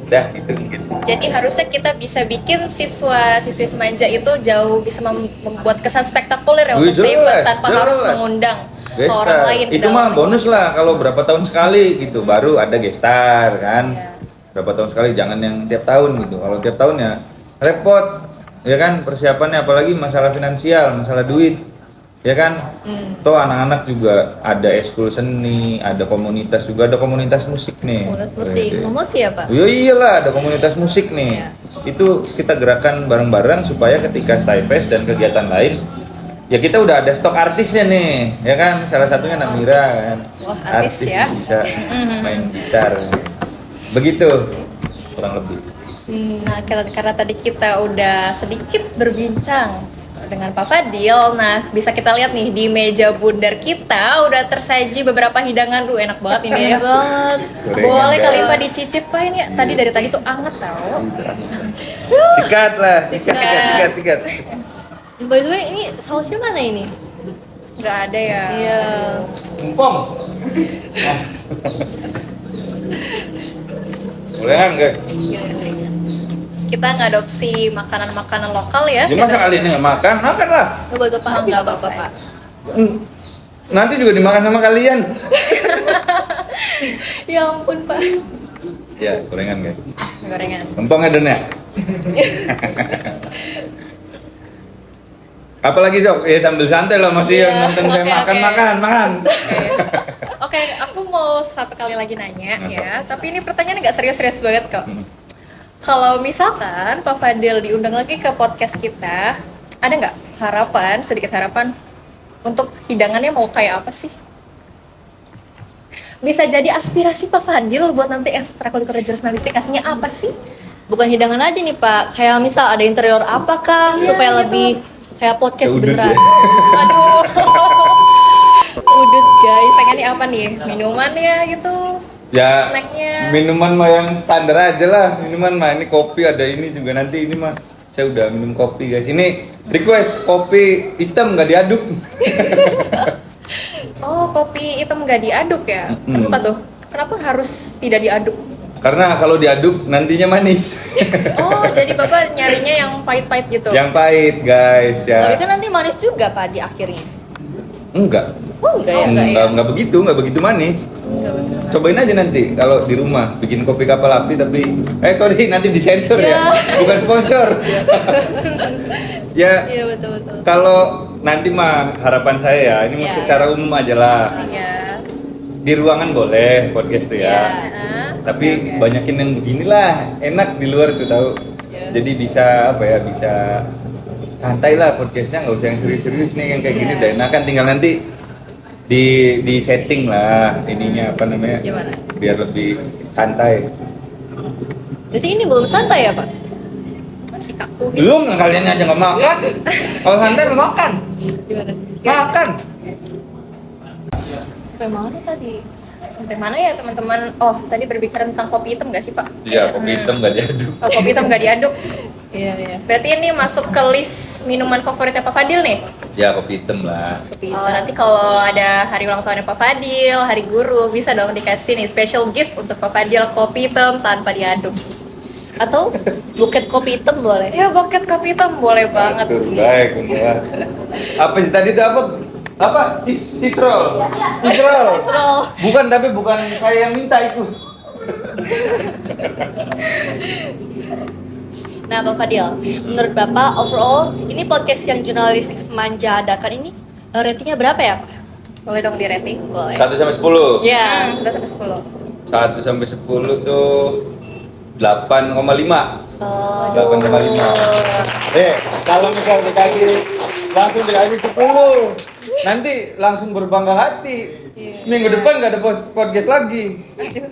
[SPEAKER 3] Udah itu mungkin.
[SPEAKER 1] Jadi harusnya kita bisa bikin siswa-siswi semanja itu jauh bisa membuat kesan spektakuler ya untuk STIFest tanpa harus mengundang
[SPEAKER 3] gestar.
[SPEAKER 1] orang lain.
[SPEAKER 3] Itu mah bonus lah kalau berapa tahun sekali gitu baru ada gestar kan. Berapa tahun sekali, jangan yang tiap tahun gitu. Kalau tiap tahun ya repot ya kan, persiapannya apalagi masalah finansial, masalah duit. Ya kan, toh anak-anak juga ada ekskul seni, ada komunitas juga, ada komunitas musik nih.
[SPEAKER 2] Komunitas musik. Promosi ya, Pak?
[SPEAKER 3] Iya iyalah, ada komunitas musik nih. Itu kita gerakan bareng-bareng supaya ketika STIFest dan kegiatan lain, ya kita udah ada stok artisnya nih, ya kan? Salah satunya Namira kan.
[SPEAKER 1] Wah, artis ya.
[SPEAKER 3] Bisa main gitar. Begitu kurang lebih.
[SPEAKER 1] Nah, karena tadi kita udah sedikit berbincang dengan Pak Fadil, nah bisa kita lihat nih di meja bundar kita udah tersaji beberapa hidangan. Enak banget ini ya.
[SPEAKER 2] Banget.
[SPEAKER 1] Boleh kali Pak dicicip Pak ini ya. Tadi dari tadi tuh anget tau.
[SPEAKER 3] Sikat lah,
[SPEAKER 1] Sikat.
[SPEAKER 3] sikat.
[SPEAKER 2] By the way, ini sausnya mana ini?
[SPEAKER 1] Nggak ada ya.
[SPEAKER 2] Iya.
[SPEAKER 3] Empong. Boleh enggak?
[SPEAKER 1] Kita ngadopsi makanan-makanan lokal ya.
[SPEAKER 3] Gimana kali ini nggak makan? Makan lah.
[SPEAKER 2] Buat Bapak enggak apa-apa, Pak.
[SPEAKER 3] Nanti juga dimakan sama kalian.
[SPEAKER 2] Ya ampun Pak.
[SPEAKER 3] Ya, gorengan guys.
[SPEAKER 1] Gorengan.
[SPEAKER 3] Empang ya Dan ya? Apalagi Sok, ya sambil santai lah masih yang nonton saya
[SPEAKER 1] oke,
[SPEAKER 3] makan.
[SPEAKER 1] Oke, aku mau satu kali lagi nanya ya. Tapi ini pertanyaan nggak serius-serius banget kok. Kalau misalkan Pak Fadil diundang lagi ke podcast kita, ada nggak harapan, sedikit harapan untuk hidangannya mau kayak apa sih? Bisa jadi aspirasi Pak Fadil buat nanti ekstrakurikuler jurnalistik aslinya apa sih?
[SPEAKER 2] Bukan hidangan aja nih Pak, kayak misal ada interior apakah
[SPEAKER 1] Iya,
[SPEAKER 2] supaya
[SPEAKER 1] gitu.
[SPEAKER 2] lebih kayak podcast
[SPEAKER 3] Kayak udut
[SPEAKER 2] beneran.
[SPEAKER 3] ya.
[SPEAKER 1] Aduh,
[SPEAKER 2] Udut guys.
[SPEAKER 1] pengennya apa nih? Minumannya gitu?
[SPEAKER 3] Ya,
[SPEAKER 1] Snacknya?
[SPEAKER 3] minuman mah yang standar aja lah. Minuman mah ini kopi ada ini juga nanti ini mah. Saya udah minum kopi guys. Ini request kopi hitam nggak diaduk.
[SPEAKER 1] Oh, kopi hitam nggak diaduk ya? Kenapa tuh? Kenapa harus tidak diaduk?
[SPEAKER 3] Karena kalau diaduk nantinya manis.
[SPEAKER 1] Oh, jadi Bapak nyarinya yang pahit-pahit gitu?
[SPEAKER 3] Yang pahit guys ya.
[SPEAKER 2] Tapi kan nanti manis juga Pak di akhirnya.
[SPEAKER 3] Enggak.
[SPEAKER 2] Oh enggak ya?
[SPEAKER 1] enggak ya?
[SPEAKER 3] Enggak begitu manis. Cobain aja nanti kalau di rumah bikin kopi kapal api tapi sorry nanti disensor ya. Bukan sponsor. Ya,
[SPEAKER 2] Iya betul.
[SPEAKER 3] kalau nanti mah harapan saya ya, ini mah
[SPEAKER 2] Ya.
[SPEAKER 3] secara umum aja lah.
[SPEAKER 1] Iya.
[SPEAKER 3] Di ruangan boleh podcast tuh ya.
[SPEAKER 1] Ah,
[SPEAKER 3] Tapi banyakin yang beginilah, enak di luar tuh tahu. Jadi bisa apa ya, bisa santai lah podcastnya, nggak usah yang serius-serius nih yang kayak gini udah enakan, tinggal nanti di setting lah ininya apa namanya,
[SPEAKER 2] Gimana?
[SPEAKER 3] biar lebih santai.
[SPEAKER 2] Berarti ini belum santai ya Pak?
[SPEAKER 1] masih kaku gitu.
[SPEAKER 3] Belum, kalian aja nggak makan. Kalau santai lu makan,
[SPEAKER 2] Gimana?
[SPEAKER 3] makan.
[SPEAKER 2] Sampai mana tadi?
[SPEAKER 1] Sampai mana ya teman-teman? Oh, tadi berbicara tentang kopi hitam nggak sih Pak?
[SPEAKER 3] Iya, kopi hitam nggak diaduk.
[SPEAKER 1] Oh, kopi hitam nggak diaduk.
[SPEAKER 2] Iya.
[SPEAKER 1] Berarti ini masuk ke list minuman favoritnya Pak Fadil nih?
[SPEAKER 3] Ya kopi hitam lah.
[SPEAKER 1] Oh, nanti kalau ada hari ulang tahunnya Pak Fadil, hari guru, bisa dong dikasih nih special gift untuk Pak Fadil kopi hitam tanpa diaduk.
[SPEAKER 2] Atau buket kopi hitam boleh?
[SPEAKER 1] Ya, buket kopi hitam boleh banget.
[SPEAKER 3] Baik, udah. Apa sih tadi itu apa? Apa? Cheese roll. Cheese roll.
[SPEAKER 2] Roll.
[SPEAKER 3] Bukan, tapi bukan saya yang minta itu.
[SPEAKER 2] Nah Pak Fadil, menurut Bapak overall ini podcast yang jurnalistik semanja adakan ini ratingnya berapa ya Pak?
[SPEAKER 1] Boleh dong di rating?
[SPEAKER 2] Boleh.
[SPEAKER 3] 1 sampai 10.
[SPEAKER 2] Ya.
[SPEAKER 1] Udah sampai 10.
[SPEAKER 3] 1 sampai 10 tuh 8,5.
[SPEAKER 2] Oh.
[SPEAKER 3] 8,5. Kalau misal langsung dikasih 10. Nanti langsung berbangga hati. Minggu depan nggak ada podcast lagi.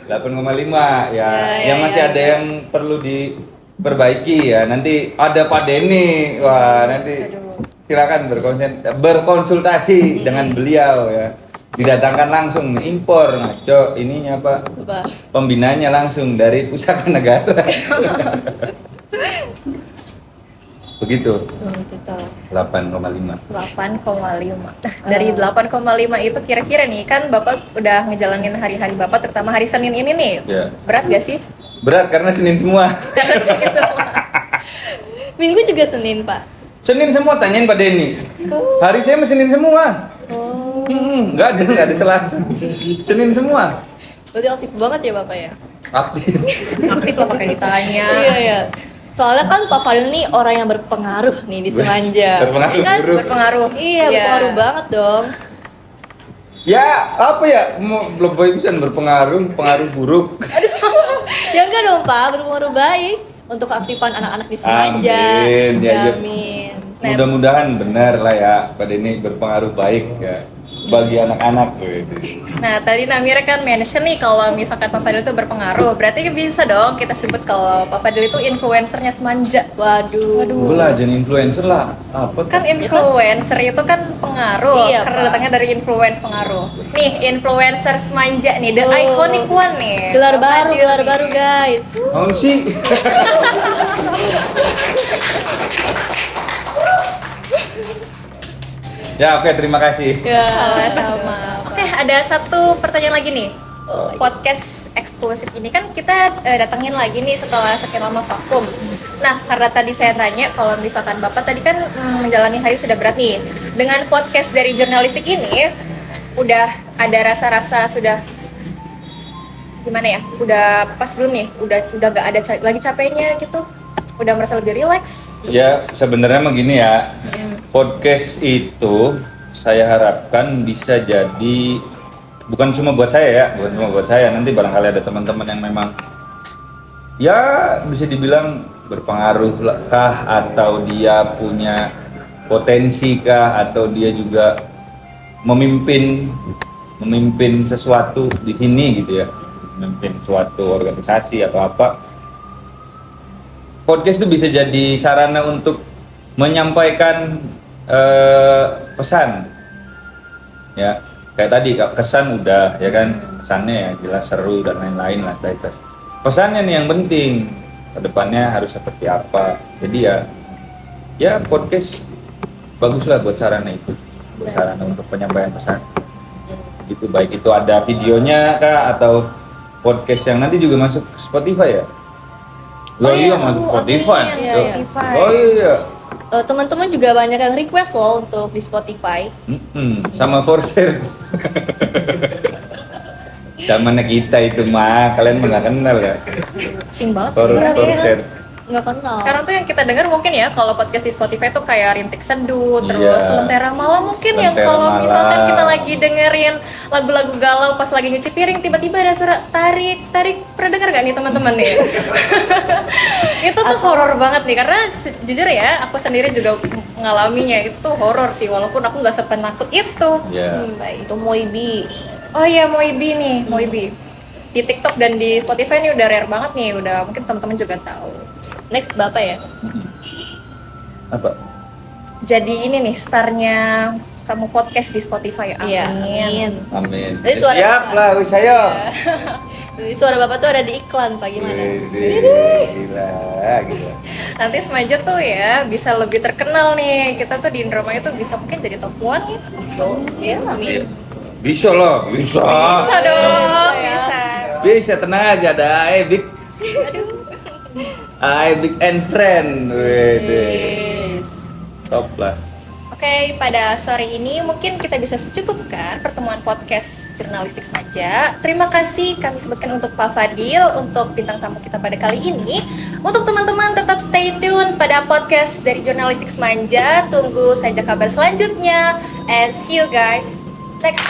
[SPEAKER 3] 8,5 ya. Yang masih ada yang perlu diperbaiki ya. Nanti ada Pak Denny. Wah, nanti silakan berkonsultasi dengan beliau ya. Didatangkan langsung impor ngaco ininya Pak.
[SPEAKER 2] Coba.
[SPEAKER 3] Pembinanya langsung dari Pusaka Negara. Begitu.
[SPEAKER 2] Gitu.
[SPEAKER 3] 8,5.
[SPEAKER 1] 8,5. Nah, dari 8,5 itu kira-kira nih kan Bapak udah ngejalanin hari-hari Bapak terutama hari Senin ini nih.
[SPEAKER 3] Ya.
[SPEAKER 1] Berat gak sih?
[SPEAKER 3] Berat karena Senin semua.
[SPEAKER 1] Karena sih semua.
[SPEAKER 2] Minggu juga Senin Pak.
[SPEAKER 3] Senin semua, tanyain Pak Denny. Hari saya mah Senin semua.
[SPEAKER 2] Oh.
[SPEAKER 3] Nggak ada Selasa. Senin semua.
[SPEAKER 2] Berarti aktif banget ya Bapak ya?
[SPEAKER 3] Aktif.
[SPEAKER 1] Aktif lah pakai ditanya.
[SPEAKER 2] Iya. Soalnya kan Pak Fadil nih orang yang berpengaruh nih di Semanja.
[SPEAKER 3] Berpengaruh
[SPEAKER 2] Kan?
[SPEAKER 3] buruk.
[SPEAKER 1] Berpengaruh.
[SPEAKER 2] Iya, berpengaruh banget dong.
[SPEAKER 3] Ya, apa ya? Lebih bisa pengaruh buruk.
[SPEAKER 2] Ya enggak dong Pak, berpengaruh baik untuk keaktifan anak-anak di Semanja.
[SPEAKER 3] Amin, ya,
[SPEAKER 2] Amin.
[SPEAKER 3] Mudah-mudahan benar lah ya, Pak Denny berpengaruh baik ya bagi anak-anak tuh.
[SPEAKER 1] Nah, tadi Namira kan mention nih kalau misalkan Pak Fadil itu berpengaruh, berarti bisa dong kita sebut kalau Pak Fadil itu influencernya Semanja.
[SPEAKER 2] Waduh.
[SPEAKER 3] Gue lah jadi influencer lah. Apa tuh?
[SPEAKER 1] Kan influencer itu kan pengaruh,
[SPEAKER 2] Iya,
[SPEAKER 1] karena
[SPEAKER 2] Pak.
[SPEAKER 1] datangnya dari influence pengaruh. Nih, influencer Semanja nih, the
[SPEAKER 2] Oh.
[SPEAKER 1] iconic one nih.
[SPEAKER 2] Gelar
[SPEAKER 1] Pak
[SPEAKER 2] baru,
[SPEAKER 1] Fadil
[SPEAKER 2] gelar
[SPEAKER 1] nih.
[SPEAKER 2] baru guys.
[SPEAKER 3] Mau sih. Ya oke, terima kasih.
[SPEAKER 2] Ya.
[SPEAKER 1] Sama-sama. Oke, ada satu pertanyaan lagi nih. Podcast eksklusif ini kan kita datengin lagi nih setelah sekian lama vakum. Nah, karena tadi saya tanya kalau misalkan Bapak tadi kan menjalani hari sudah berat nih. Dengan podcast dari jurnalistik ini, udah ada rasa-rasa sudah gimana ya? Udah pas belum nih? Udah gak ada lagi capeknya gitu? Udah merasa lebih rileks?
[SPEAKER 3] Ya sebenarnya mah gini ya, podcast itu saya harapkan bisa jadi bukan cuma buat saya ya, bukan cuma buat saya. Nanti barangkali ada teman-teman yang memang ya bisa dibilang berpengaruh kah, atau dia punya potensi kah, atau dia juga memimpin sesuatu di sini gitu ya, memimpin suatu organisasi atau apa. Podcast itu bisa jadi sarana untuk menyampaikan pesan, ya kayak tadi kesan udah ya kan, kesannya ya jelas seru dan lain-lain lah, diverse. Pesannya nih yang penting, kedepannya harus seperti apa. Jadi ya podcast baguslah buat sarana itu, buat sarana untuk penyampaian pesan. Itu baik itu ada videonya kah, atau podcast yang nanti juga masuk Spotify ya.
[SPEAKER 1] Oh iya,
[SPEAKER 3] masuk
[SPEAKER 1] aku
[SPEAKER 3] Spotify.
[SPEAKER 1] yang
[SPEAKER 2] Iya.
[SPEAKER 1] Spotify.
[SPEAKER 3] Oh iya.
[SPEAKER 2] Teman-teman juga banyak yang request loh untuk di Spotify.
[SPEAKER 3] Sama Forser. Zamannya kita itu mah, kalian mah nggak kenal ya.
[SPEAKER 1] Asing banget.
[SPEAKER 3] Forser.
[SPEAKER 2] Nggak kenal.
[SPEAKER 1] Sekarang tuh yang kita dengar mungkin ya kalau podcast di Spotify tuh kayak Rintik Seduh, terus
[SPEAKER 3] Iya.
[SPEAKER 1] Lentera Malam mungkin yang
[SPEAKER 3] Lentera
[SPEAKER 1] kalau misalkan
[SPEAKER 3] Malam.
[SPEAKER 1] kita lagi dengerin lagu-lagu galau pas lagi nyuci piring tiba-tiba ada suara tarik. Pernah dengar gak nih teman-teman nih? Itu tuh horor banget nih karena jujur ya aku sendiri juga mengalaminya, itu tuh horor sih walaupun aku nggak sepenakut itu.
[SPEAKER 3] Iya.
[SPEAKER 1] Baik.
[SPEAKER 2] Itu Moibi.
[SPEAKER 1] Oh iya Moibi nih, Moibi. Di TikTok dan di Spotify nih udah rare banget nih, udah mungkin teman-teman juga tahu.
[SPEAKER 2] Next Bapak ya.
[SPEAKER 3] Apa?
[SPEAKER 1] Jadi ini nih starnya kamu podcast di Spotify. Amin.
[SPEAKER 2] Iya, amin.
[SPEAKER 3] Amin.
[SPEAKER 2] Jadi suara
[SPEAKER 3] Siap
[SPEAKER 2] Bapak.
[SPEAKER 3] lah, wis ayo.
[SPEAKER 2] Jadi suara Bapak tuh ada di iklan Pak, gimana?
[SPEAKER 3] Gila.
[SPEAKER 1] Nanti Semaja tuh ya bisa lebih terkenal nih. Kita tuh di Indramayu tuh bisa mungkin jadi top 1 ya.
[SPEAKER 2] Tuh, ya amin.
[SPEAKER 3] Bisa lah, bisa.
[SPEAKER 1] Bisa dong,
[SPEAKER 2] ya.
[SPEAKER 1] bisa.
[SPEAKER 3] Bisa, tenang aja, ada big. Big and friend. Wede. Top lah.
[SPEAKER 1] Oke, pada sore ini mungkin kita bisa secukupkan pertemuan podcast Jurnalistik Semaja. Terima kasih kami sebutkan untuk Pak Fadil, untuk bintang tamu kita pada kali ini. Untuk teman-teman tetap stay tune pada podcast dari Jurnalistik Semaja. Tunggu saja kabar selanjutnya. And see you guys next.